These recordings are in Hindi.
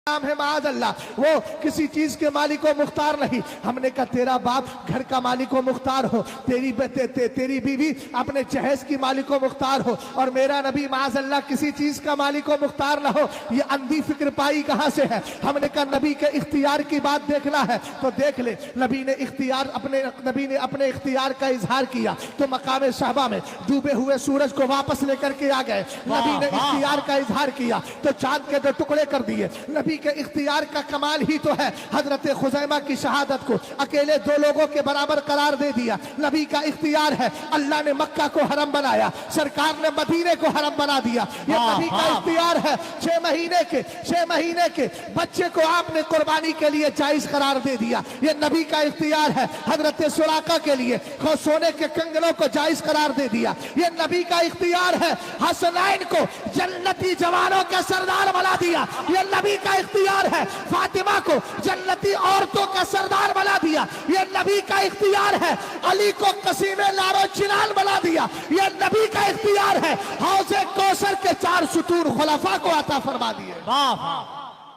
नाम है माज़ अल्लाह, वो किसी चीज के मालिक व मुख्तार नहीं। हमने कहा तेरा बाप घर का मालिक व मुख्तार हो, तेरी बीवी अपने जहेज की मालिक व मुख्तार हो, और मेरा नबी माज़ अल्लाह किसी चीज का मालिक व मुख्तार ना हो। ये अंधी फिक्र पाई कहां से है? हमने कहा नबी के इख्तियार की बात देखना है तो देख ले, नबी ने अपने इख्तियार का इजहार किया तो मकाम शहबा में डूबे हुए सूरज को वापस लेकर के आ गए। नबी ने इख्तियार का इजहार किया तो चांद के 2 टुकड़े कर दिए। नबी के इख्तियार का कमाल ही तो है, हजरत खुजैमा की शहादत को अकेले 2 लोगों के बराबर करार दे दिया। नबी का इख्तियार है, अल्लाह ने मक्का को हरम बनाया, सरकार ने मदीने को हरम बना दिया। ये नबी का इख्तियार है। 6 महीने के बच्चे को आपने कुर्बानी के लिए जायज करार दे दिया। ये नबी का इख्तियार है। हजरत सुराका के लिए सोने के कंगनों को जायज करार दे दिया। ये नबी का इख्तियार है। हसनैन को जन्नती जवानों के सरदार बना दिया। ये नबी का इख्तियार है। फातिमा को जन्नती औरतों का सरदार बना दिया। ये नबी का इख्तियार है। अली को कसीमे लारो चिनान बना दिया। ये नबी का इख्तियार है। हौज़े कौसर के 4 सुतून खुलफा को अता फरमा दिए।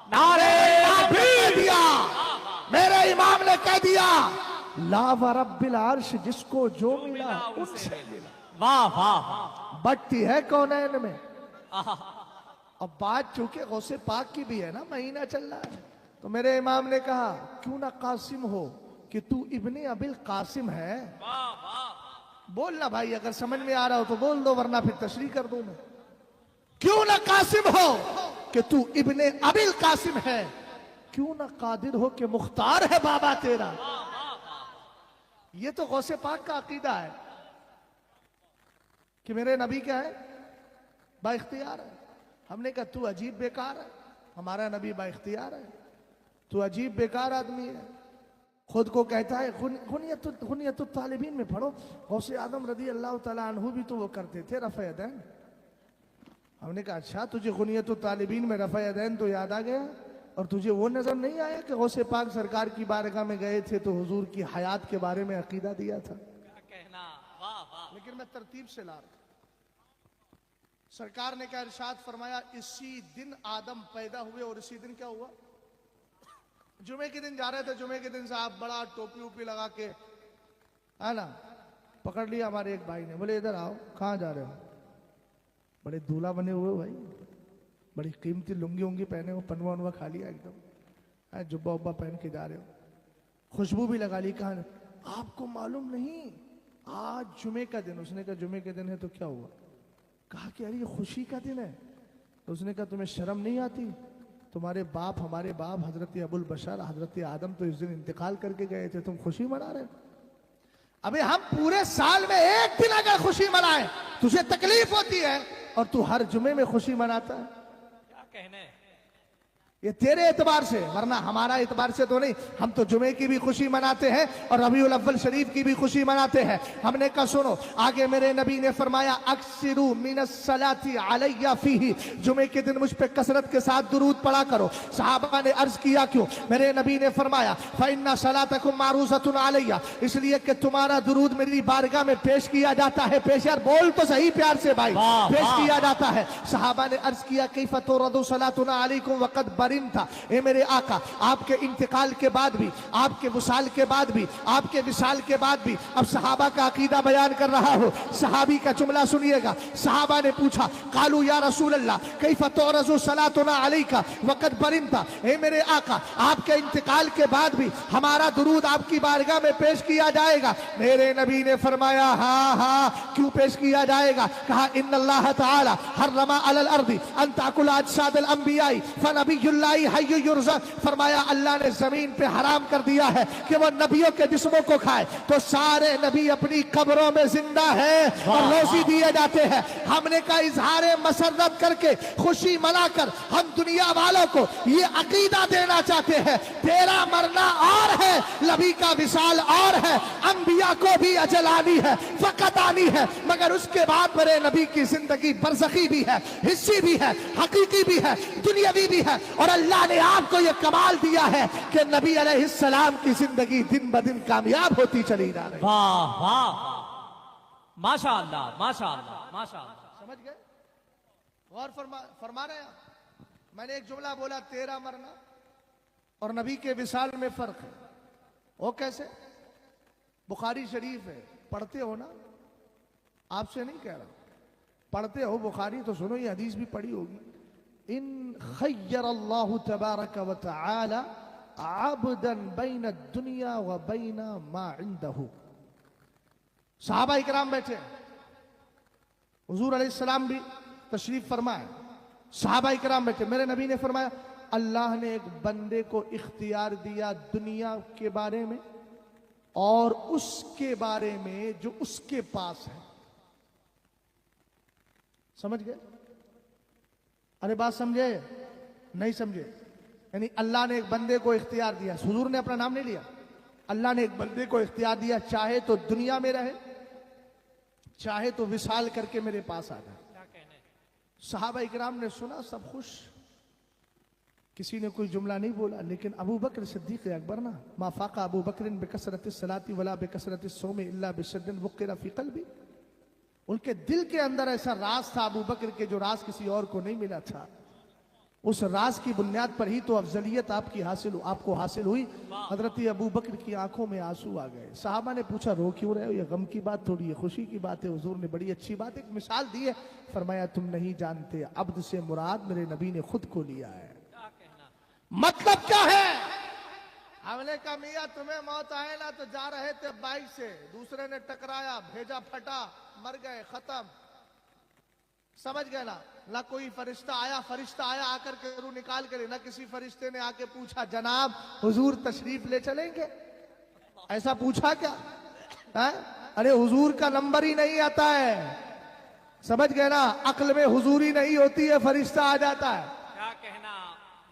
नारे कह दिया, मेरे इमाम ने कह दिया, ला व रब्बिल अर्श, जिसको जो मिला उनसे मिला। वाह वाह, बढ़ती है कौनैन में। अब बात चूंकि गौसे पाक की भी है ना, महीना चल रहा है, तो मेरे इमाम ने कहा क्यों ना कासिम हो कि तू इब्ने अबिल कासिम है। बोल ना भाई, अगर समझ में आ रहा हो तो बोल दो, वरना फिर तशरीह कर दूं मैं। क्यों ना कासिम हो कि तू इब्ने अबिल कासिम है, क्यों ना कादिर हो कि मुख्तार है बाबा तेरा। ये तो गौसे पाक का अकीदा है कि मेरे नबी क्या है, बाइख्तियार है। हमने कहा तू अजीब बेकार है, हमारा नबी बाइख्तियार है। तू अजीब बेकार आदमी है, खुद को कहता है खुनियतुत तालिबीन में पढ़ो, गौसे आदम रदी अल्लाह तआला अन्हु भी तो वो करते थे रफ़े यदैन। हमने कहा अच्छा, तुझे खुनियतुत तालिबीन में रफ़े यदैन तो याद आ गया, और तुझे वो नजर नहीं आया कि गौसे पाक सरकार की बारगाह में गए थे तो हुजूर की हयात के बारे में अकीदा दिया था। क्या कहना, वाह वाह। लेकिन मैं तरतीब से ला रहा, सरकार ने क्या इरशाद फरमाया, इसी दिन आदम पैदा हुए। और इसी दिन क्या हुआ? जुमे के दिन जा रहे थे, जुमे के दिन साहब बड़ा टोपी वोपी लगा के, है ना, पकड़ लिया हमारे एक भाई ने, बोले इधर आओ, कहाँ जा रहे हो? बड़े दूल्हा बने हुए भाई, बड़ी कीमती लुंगी उंगी पहने हो, पनवा उनवा खा लिया एकदम, जुब्बा उब्बा पहन के जा रहे हो, खुशबू भी लगा ली। कहा आपको मालूम नहीं आज जुमे का दिन? उसने कहा जुमे के दिन है तो क्या हुआ? कहा कि अरे ये खुशी का दिन है। तो उसने कहा तुम्हें शर्म नहीं आती? तुम्हारे बाप, हमारे बाप हजरत अबुल बशर हजरत आदम तो इस दिन इंतकाल करके गए थे, तुम खुशी मना रहे हो? अबे हम पूरे साल में एक दिन अगर खुशी मनाए तुझे तकलीफ होती है, और तू हर जुमे में खुशी मनाता है। क्या कहने, ये तेरे एतबार से, वरना हमारा एतबार से तो नहीं। हम तो जुमे की भी खुशी मनाते हैं और रबीउल अव्वल शरीफ की भी खुशी मनाते हैं। हमने कहा सुनो, आगे मेरे नबी ने फरमाया अक्सिरू मिनस सलाती अलैया फीही, जुमे के दिन मुझ पे कसरत के साथ दुरूद पढ़ा करो। सहाबा ने अर्ज किया क्यों? मेरे नबी ने फरमाया फइन्ना सलातकुम मारूज़तुन अलैया, इसलिए कि तुम्हारा दुरूद मेरी बारगाह में पेश किया जाता है। पेश, यार बोल तो सही प्यार से भाई, पेश किया जाता है। सहाबा ने अर्ज किया कैफ़ तुरदु सलातुना अलैकुम वक़द बरिन था। ए मेरे आका, आपके इंतकाल के बाद भी, आपके विसाल के बाद भी, आपके विसाल के बाद भी, अब सहाबा का अकीदा बयान कर रहा हो। सहाबी का जुमला सुनिएगा। सहाबा ने पूछा कालू या रसूल अल्लाह कैफ़ तुरज़ु सलातुना अलैका वक़द बरिन था। ए मेरे आका, आपके इंतकाल के बाद भी हमारा दुरूद आपकी बारगाह में पेश किया जाएगा। मेरे नबी ने फरमाया हाँ हाँ, क्यों पेश किया जाएगा? कहा इन्नल्लाह तआला हर्रमा अलल अर्दी अन ताकुल अजसादल अंबियाई फनबियुल्लाह हय्यु युरज़क़, फरमाया अल्लाह ने जमीन पे हराम कर दिया है कि वो नबियों के जिस्मों को खाए, तो सारे नबी अपनी कब्रों में जिंदा है और रोजी दिए जाते हैं। हमने का इजहार मसरत करके खुशी मनाकर हम दुनिया वालों को ये अकीदा देना चाहते हैं, तेरा मरना और है, नबी का विसाल और है, अंबिया को भी अजल आनी है, फकत आनी है, मगर उसके बाद मेरे नबी की जिंदगी बरज़खी भी है, हिस्सी भी है, हकीकी भी है, दुनियावी भी है। और अल्लाह ने आपको यह कमाल दिया है कि नबी अलैहिस्सलाम की जिंदगी दिन ब दिन कामयाब होती चली जा रही है। वाह वाह, माशाअल्लाह माशाअल्लाह माशाअल्लाह। समझ गए? गौर फरमा रहे हैं? मैंने एक जुमला बोला, तेरा मरना और नबी के विसाल में फर्क है। वो कैसे? बुखारी शरीफ है, पढ़ते हो ना? आपसे नहीं कह रहा, पढ़ते हो बुखारी तो सुनो, ये हदीस भी पढ़ी होगी। इन खय्यर अल्लाह तबारक व तआला आबदन बैन दुनिया व बैन मा इंदहु। सहाबा इकराम बैठे, हुजूर अलैहिस्सलाम भी तशरीफ फरमाए, सहाबा इकराम बैठे। मेरे नबी ने फरमाया, अल्लाह ने एक बंदे को इख्तियार दिया दुनिया के बारे में और उसके बारे में जो उसके पास है। समझ गए? अरे बात समझे? नहीं समझे? यानी अल्लाह ने एक बंदे को इख्तियार दिया, हुजूर ने अपना नाम नहीं लिया, अल्लाह ने एक बंदे को इख्तियार दिया, चाहे तो दुनिया में रहे, चाहे तो विशाल करके मेरे पास आ जाए। क्या कहने? सहाबा इकराम ने सुना, सब खुश, किसी ने कोई जुमला नहीं बोला। लेकिन अबू बकर सिद्दीक अकबर ना, माफाका अबू बकर बेकसरत सलाती वला बेकसरत सोम इल्ला बिशद्दिन वक़िरा फी क़ल्बी। उनके दिल के अंदर ऐसा राज था अबू बकर के, जो राज किसी और को नहीं मिला था। उस राज की बुनियाद पर ही तो अफजलियत आपको हासिल हुई। हजरत अबू बकर की आंखों में आंसू आ गए। साहबा ने पूछा, रो क्यों रहे हो? ये गम की बात थोड़ी है, खुशी की बात है। हुजूर ने बड़ी अच्छी बात, एक मिसाल दी है। फरमाया, तुम नहीं जानते, अब्द से मुराद मेरे नबी ने खुद को लिया है। क्या कहना? मतलब क्या है? हमने कहा, मियां तुम्हें मौत आए ना, तो जा रहे थे बाइक से, दूसरे ने टकराया, भेजा फटा, मर गए, खत्म। समझ गए ना? ना कोई फरिश्ता आया आकर के रूह निकाल के ले, ना किसी फरिश्ते ने आके पूछा, जनाब हुजूर तशरीफ ले चलेंगे? ऐसा पूछा क्या है? अरे हुजूर का नंबर ही नहीं आता है। समझ गए ना? अक्ल में हुजूरी नहीं होती है, फरिश्ता आ जाता है क्या कहना?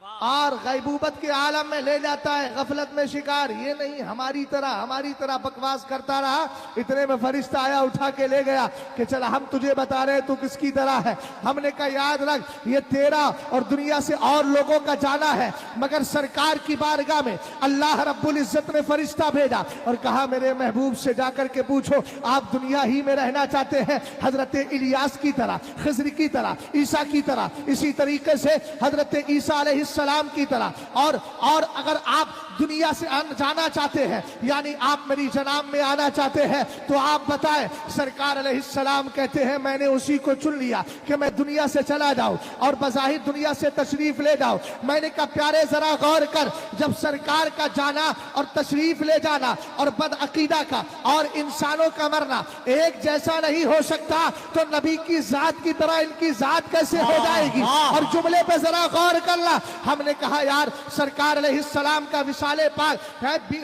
वाह और गैबूबत के आलम में ले जाता है, गफलत में शिकार। ये नहीं हमारी तरह बकवास करता रहा, इतने में फरिश्ता आया, उठा के ले गया कि चल हम तुझे बता रहे तू किसकी तरह है। हमने कहा, याद रख, ये तेरा और दुनिया से और लोगों का जाना है, मगर सरकार की बारगाह में अल्लाह रब्बुल इज्जत ने फरिश्ता भेजा और कहा, मेरे महबूब से जाकर के पूछो, आप दुनिया ही में रहना चाहते हैं हजरत इलियास की तरह, खिज़र की तरह, ईसा की तरह, इसी तरीके से हजरत ईसा अलैहिस्सलाम की तरह, और अगर आप दुनिया से जाना चाहते हैं, यानी आप मेरी जनाब में आना चाहते हैं, तो आप बताएं। सरकार अलैहिस्सलाम कहते हैं, मैंने उसी को चुन लिया कि मैं दुनिया से चला जाऊं और बज़ाहिर दुनिया से तशरीफ ले जाऊं। मैंने कहा, प्यारे जरा गौर कर, जब सरकार का जाना और तशरीफ ले जाना और बदअकीदा का और इंसानों का मरना एक जैसा नहीं हो सकता, तो नबी की जात की तरह इनकी जात कैसे हो जाएगी? और जुमले पे जरा गौर करना। हमने कहा, यार सरकार अलैहिस्सलाम का विसाले पाक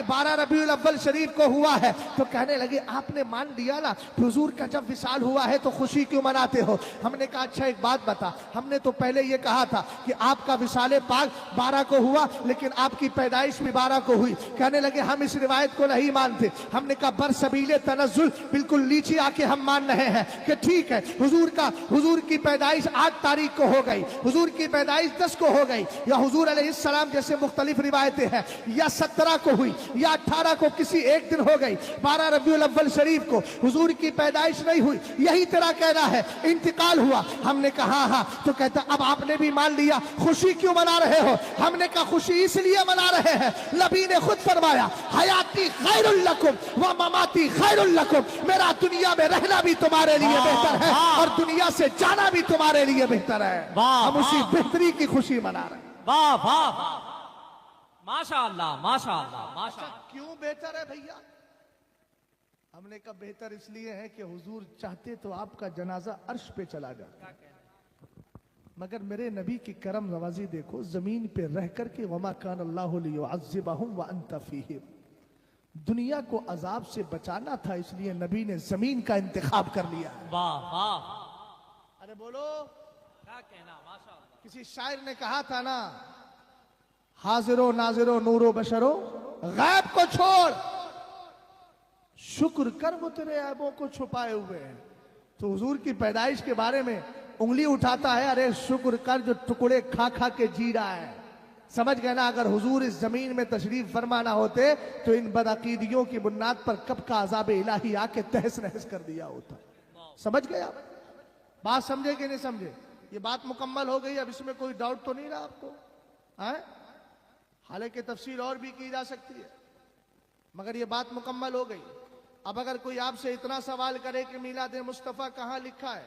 12 रबीउल अव्वल शरीफ को हुआ है, तो कहने लगे, आपने मान लिया ना, हुजूर का जब विसाल हुआ है तो खुशी क्यों मनाते हो? हमने कहा, अच्छा एक बात बता, हमने तो पहले ये कहा था कि आपका विसाले पाक 12 को हुआ, लेकिन आपकी पैदाइश भी 12 को हुई। कहने लगे, हम इस रिवायत को नहीं मानते। हमने कहा, बरसबीले तनज़्ज़ुल, बिल्कुल नीचे आके हम मान रहे हैं कि ठीक है, हुजूर की पैदाइश 8 तारीख को हो गई, हुजूर की पैदाइश 10 को हो गई, या हुजूर अलैहिस्सलाम जैसे मुख्तलिफ रिवायतें हैं, या 17 को हुई या 18 को, किसी एक दिन हो गई। 12 रबीउल अव्वल शरीफ को हुजूर की पैदाइश नहीं हुई, यही तेरा कहना है, इंतकाल हुआ। हमने कहा, हाँ। तो कहता, अब आपने भी मान लिया, खुशी क्यों मना रहे हो? हमने कहा, खुशी इसलिए मना रहे हैं, नबी ने खुद फरमाया, हयाती खैरुल लकुम व ममाती खैरुल लकुम, मेरा दुनिया में रहना भी तुम्हारे लिए बेहतर है और दुनिया से जाना भी तुम्हारे लिए बेहतर है। हम उसी बेहतरी की खुशी मना रहे हैं। वाह वाह वाह, माशाअल्लाह माशाअल्लाह माशाअल्लाह। क्यों बेहतर है भैया? हमने कहा, बेहतर इसलिए है कि हुजूर चाहते तो आपका जनाजा अर्श पे चला जाता, मगर मेरे नबी की करम नवाजी देखो, जमीन पे रह करके, वमा कान अल्लाहु लियुअज़्ज़िबहुम व अंत फीहिम, दुनिया को अजाब से बचाना था, इसलिए नबी ने जमीन का इंतखाब कर लिया। वाह वाह, अरे बोलो, क्या कहना? माशाअल्लाह। किसी शायर ने कहा था ना, हाजिरो नाजिरो नूरो बशरो गैब को छोड़, शुक्र कर वो तेरे ऐबों को छुपाए हुए हैं। तो हुजूर की पैदाइश के बारे में उंगली उठाता है, अरे शुक्र कर जो टुकड़े खा खा के जी रहा है। समझ गए ना? अगर हुजूर इस जमीन में तशरीफ फरमाना होते तो इन बदअकीदियों की बुनियाद पर कब का अज़ाब इलाही आके तहस नहस कर दिया होता। समझ गए आप? बात समझे कि नहीं समझे? ये बात मुकम्मल हो गई, अब इसमें कोई डाउट तो नहीं रहा आपको? है हालांकि तफसील और भी की जा सकती है, मगर ये बात मुकम्मल हो गई। अब अगर कोई आपसे इतना सवाल करे कि मीलाद मुस्तफ़ा कहाँ लिखा है,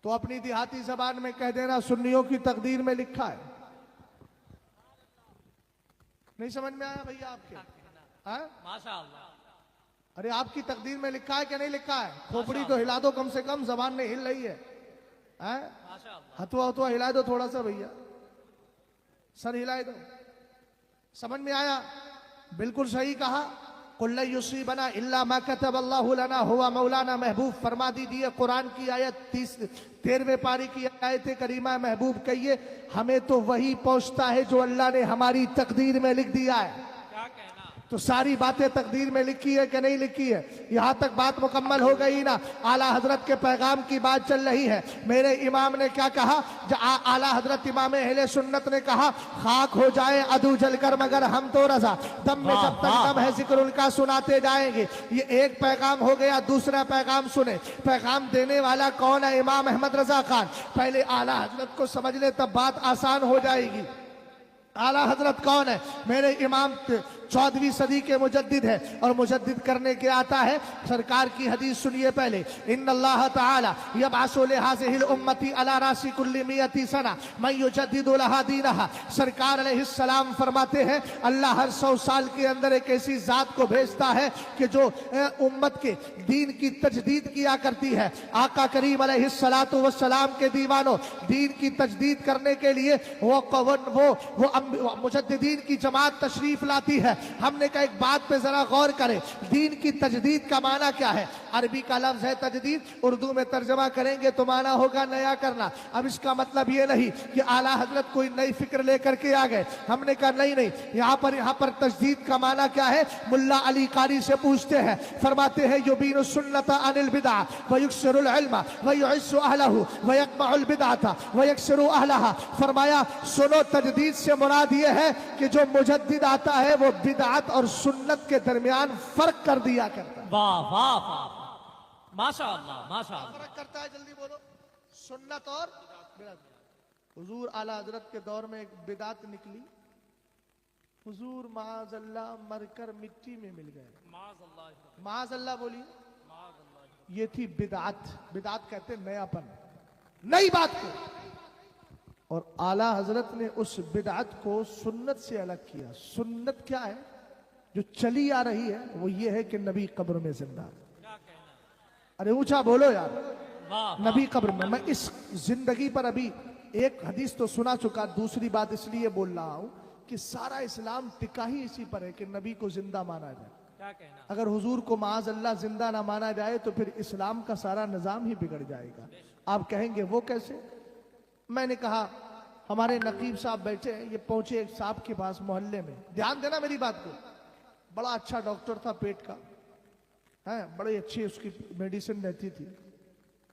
तो अपनी देहाती जबान में कह देना सुन्नियों की तकदीर में लिखा है। नहीं समझ में आया भैया आपके? हाँ? माशाअल्लाह। अरे आपकी तकदीर में लिखा है कि नहीं लिखा है? खोपड़ी तो हिला दो, कम से कम जबान नहीं हिल रही है। माशाअल्लाह। हथुआ हथुआ हिला दो थोड़ा सा भैया, सर हिलाए दो। समझ में आया? बिल्कुल सही कहा। कुल्ला युसीबना इल्ला मा कतबल्लाहु लना हुवा मौलाना। महबूब फरमा दीजिए, कुरान की आयत 13वें पारी की आयत करीमा, महबूब कहिए हमें तो वही पहुंचता है जो अल्लाह ने हमारी तकदीर में लिख दिया है। क्या कहना? तो सारी बातें तकदीर में लिखी है कि नहीं लिखी है? यहां तक बात मुकम्मल हो गई ना। आला हजरत के पैगाम की बात चल रही है। मेरे इमाम ने क्या कहा? आला हजरत इमाम अहले सुन्नत ने कहा, खाक हो जाए अदू जलकर मगर हम तो रजा, दम में जब तक दम है जिक्र उनका सुनाते जाएंगे। ये एक पैगाम हो गया। दूसरा पैगाम सुने। पैगाम देने वाला कौन है? इमाम अहमद रजा खान। पहले आला हजरत को समझ ले, तब बात आसान हो जाएगी। आला हजरत कौन है? मेरे इमाम 14वीं सदी के मुजद्दिद है, और मुजद्दिद करने के आता है। सरकार की हदीस सुनिए पहले। इन्नल्लाह ताला यबअसु लिहाज़िहिल उम्मती अला रासी कुल्ली मियती सना मन युजद्दिदु लहा दीनहा। सरकार अलैहिस्सलाम फरमाते हैं, अल्लाह हर 100 साल के अंदर एक ऐसी जात को भेजता है कि जो उम्मत के दीन की तजदीद किया करती है। आका करीम अलैहिस्सलातु वस्सलाम के दीवानों, दीन की तजदीद करने के लिए वो मुजद्दिदीन की जमात तशरीफ लाती है। हमने कहा एक बात पे जरा गौर करें, दीन की तजदीद का माना क्या है? अरबी का लफ्ज है तजदीद, उर्दू में तर्जमा करेंगे तो माना होगा नया करना। अब इसका मतलब ये नहीं कि आला हजरत कोई नई फिक्र लेकर के आ गए। हमने कहा नहीं, यहाँ पर तजदीद का माना क्या है? मुल्ला अली कारी से पूछते हैं, फरमाते हैं युबीनु सुन्नता अनिल बिदअ व युक्सिरुल इल्म व युइस्सु अहलहु व यक़मउल बिदअता व यक्सिरु अहलहा। फरमाया सुनो, तजदीद से मुराद ये है कि जो मुजद्दिद आता है वो बिदअत और सुन्नत के दरमियान फर्क कर दिया करता है। वाह वाह वाह, माशाअल्लाह माशाअल्लाह। फर्क करता है, जल्दी बोलो, सुन्नत और बिदअत। हुजूर आला हजरत के दौर में एक बिदअत निकली। हुजूर माअज़ल्लाह मरकर मिट्टी में मिल गए। माअज़ल्लाह बोलिए। ये थी बिदअत। बिदअत कहते नयापन, नई बात को। और आला हजरत ने उस बिदअत को सुन्नत से अलग किया। सुन्नत क्या है? जो चली आ रही है वो ये है कि नबी कब्र में जिंदा। अरे ऊंचा बोलो यार। नबी कब्र में। मैं इस जिंदगी पर अभी एक हदीस तो सुना चुका, दूसरी बात इसलिए बोल रहा हूं कि सारा इस्लाम टिका ही इसी पर है कि नबी को जिंदा माना जाए। क्या कहना? अगर हुजूर को माअज़ल्लाह जिंदा ना माना जाए तो फिर इस्लाम का सारा निजाम ही बिगड़ जाएगा। आप कहेंगे वो कैसे? मैंने कहा हमारे नकीब साहब बैठे हैं, ये पहुंचे एक साहब के पास मोहल्ले में। ध्यान देना मेरी बात को। बड़ा अच्छा डॉक्टर था पेट का, है, बड़ी अच्छी उसकी मेडिसिन रहती थी,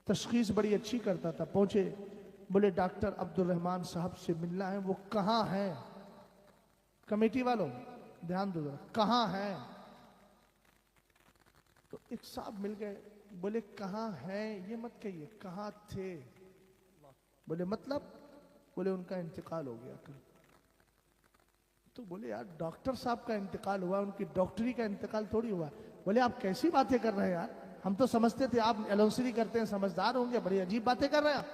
तशखीस बड़ी अच्छी करता था। पहुंचे, बोले डॉक्टर अब्दुल रहमान साहब से मिलना है। वो कहाँ हैं? कमेटी वालों ध्यान दो, कहाँ हैं? तो एक साहब मिल गए, बोले कहाँ हैं ये मत कहिए, कहाँ थे? बोले मतलब? बोले उनका इंतकाल हो गया। तो बोले यार डॉक्टर साहब का इंतकाल हुआ, उनकी डॉक्टरी का इंतकाल थोड़ी हुआ। बोले आप कैसी बातें कर रहे हैं यार, हम तो समझते थे आप एलोसरी करते हैं, समझदार होंगे, बड़ी अजीब बातें कर रहे हैं।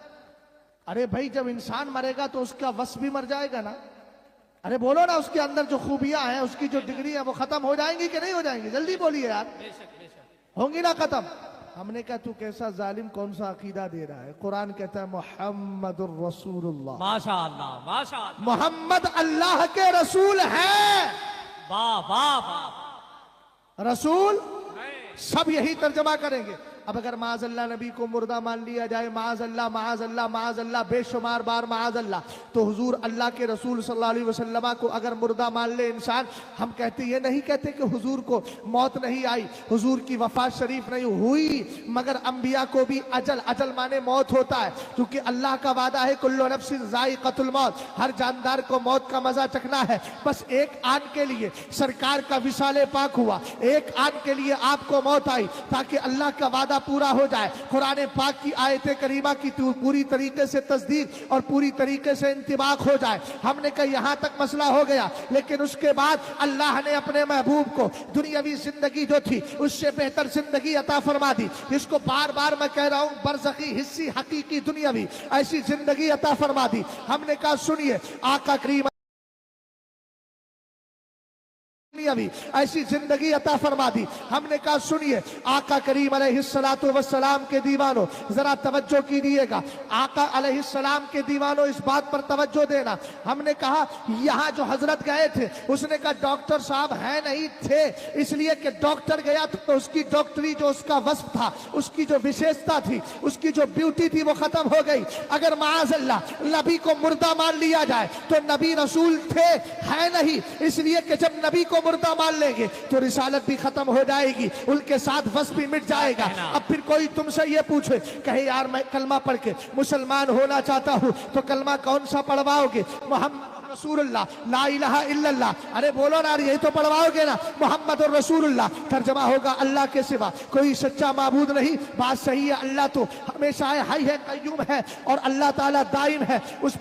अरे भाई जब इंसान मरेगा तो उसका वस भी मर जाएगा ना। अरे बोलो ना, उसके अंदर जो खूबियां हैं, उसकी जो डिग्री है वो खत्म हो जाएंगी कि नहीं हो जाएंगी? जल्दी बोलिए यार। होंगी ना खत्म। हमने कहा तू कैसा जालिम, कौन सा अकीदा दे रहा है? कुरान कहता है मुहम्मदुर रसूलुल्लाह। माशाअल्लाह माशाअल्लाह। मोहम्मद अल्लाह के रसूल हैं। वाह वाह वाह। रसूल सब यही तर्जमा करेंगे। अब अगर माअज़ल्लाह नबी को मुर्दा मान लिया जाए, माअज़ल्लाह माअज़ल्लाह माअज़ल्लाह बेशुमार बार माअज़ल्लाह, तो हुजूर अल्लाह के रसूल सल्लल्लाहु अलैहि वसल्लम को अगर मुर्दा मान ले इंसान, हम कहते ये नहीं कहते कि हुजूर को मौत नहीं आई, हुजूर की वफात शरीफ नहीं हुई, मगर अंबिया को भी अजल, अजल माने मौत होता है, क्योंकि अल्लाह का वादा है कुल्लु नफ्सिन ज़ाइक़तुल मौत, हर जानदार को मौत का मजा चखना है। बस एक आन के लिए सरकार का विसाले पाक हुआ, एक आन के लिए आपको मौत आई, ताकि अल्लाह का वादा वादा पूरा हो जाए, कुरान पाक की आयत करीमा की पूरी तरीके से तस्दीक और पूरी तरीके से इंतिबाक हो जाए। हमने कहा यहाँ तक मसला हो गया, लेकिन उसके बाद अल्लाह ने अपने महबूब को दुनियावी जिंदगी जो थी उससे बेहतर जिंदगी अता फरमा दी। इसको बार बार मैं कह रहा हूं, बरज़खी, हिस्सी, हकीकी, दुनियावी ऐसी जिंदगी अता फरमा दी। हमने कहा सुनिए, आका करीम अभी ऐसी जिंदगी अता फरमा दी। हमने कहा सुनिए, आका करीम अलैहिस्सलातु वस्सलाम के दीवानों जरा तवज्जो कीजिएगा। आका अलैहिस्सलाम के दीवानों इस बात पर तवज्जो देना। हमने कहा यहाँ जो हजरत गए थे उसने कहा डॉक्टर साहब है नहीं थे, इसलिए कि डॉक्टर गया तो उसकी डॉक्टरी जो उसका वस्फ था, उसकी जो विशेषता थी, उसकी जो ब्यूटी थी वो खत्म हो गई। अगर माअज़ल्लाह नबी को मुर्दा मान लिया जाए तो नबी रसूल थे है नहीं, इसलिए कि जब नबी को मुर्दा मान लेंगे तो रिसालत भी खत्म हो जाएगी, उनके साथ वस्फ भी मिट जाएगा। अब फिर कोई तुमसे ये पूछे, कहे यार मैं कलमा पढ़ के मुसलमान होना चाहता हूँ, तो कलमा कौन सा पढ़वाओगे? मोहम्मद रसूलुल्लाह ला इलाहा इल्लल्लाह। अरे बोलो ना, यही तो पढ़वाओगे ना, मोहम्मद और रसूलुल्लाह। तर्जमा होगा अल्लाह के सिवा कोई सच्चा माबूद नहीं। बात सही है, अल्लाह तो हमेशा है, हई है, कय्यूम है, और अल्लाह ताला दाइम है, उस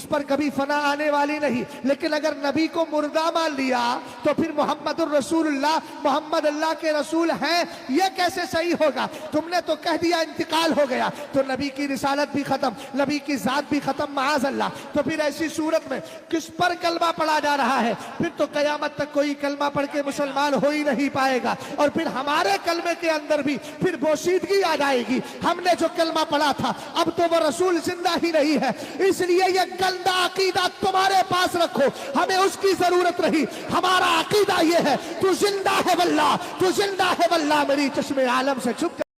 पर कभी फना आने वाली नहीं। लेकिन अगर नबी को मुर्दा मान लिया तो फिर मोहम्मद और रसूलुल्लाह, मोहम्मद अल्लाह के रसूल हैं, ये कैसे सही होगा? तुमने तो कह दिया इंतकाल हो गया, तो नबी की रिसालत भी खत्म, नबी की जात भी खत्म, माअज़ अल्लाह। तो फिर ऐसी सूरत में किस पर कलमा पढ़ा जा रहा है? फिर तो कयामत तक कोई कलमा पढ़ के मुसलमान हो ही नहीं पाएगा, और फिर हमारे कलमे के अंदर भी फिर बोशीदगी आ जाएगी। हमने जो कलमा पढ़ा था अब तो वो रसूल जिंदा ही नहीं है, इसलिए ये गंदा अकीदा तुम्हारे पास रखो, हमें उसकी जरूरत नहीं। हमारा अकीदा ये है, तू जिंदा है वल्लाह, तू जिंदा है वल्लाह। मेरी चश्मे आलम से छुप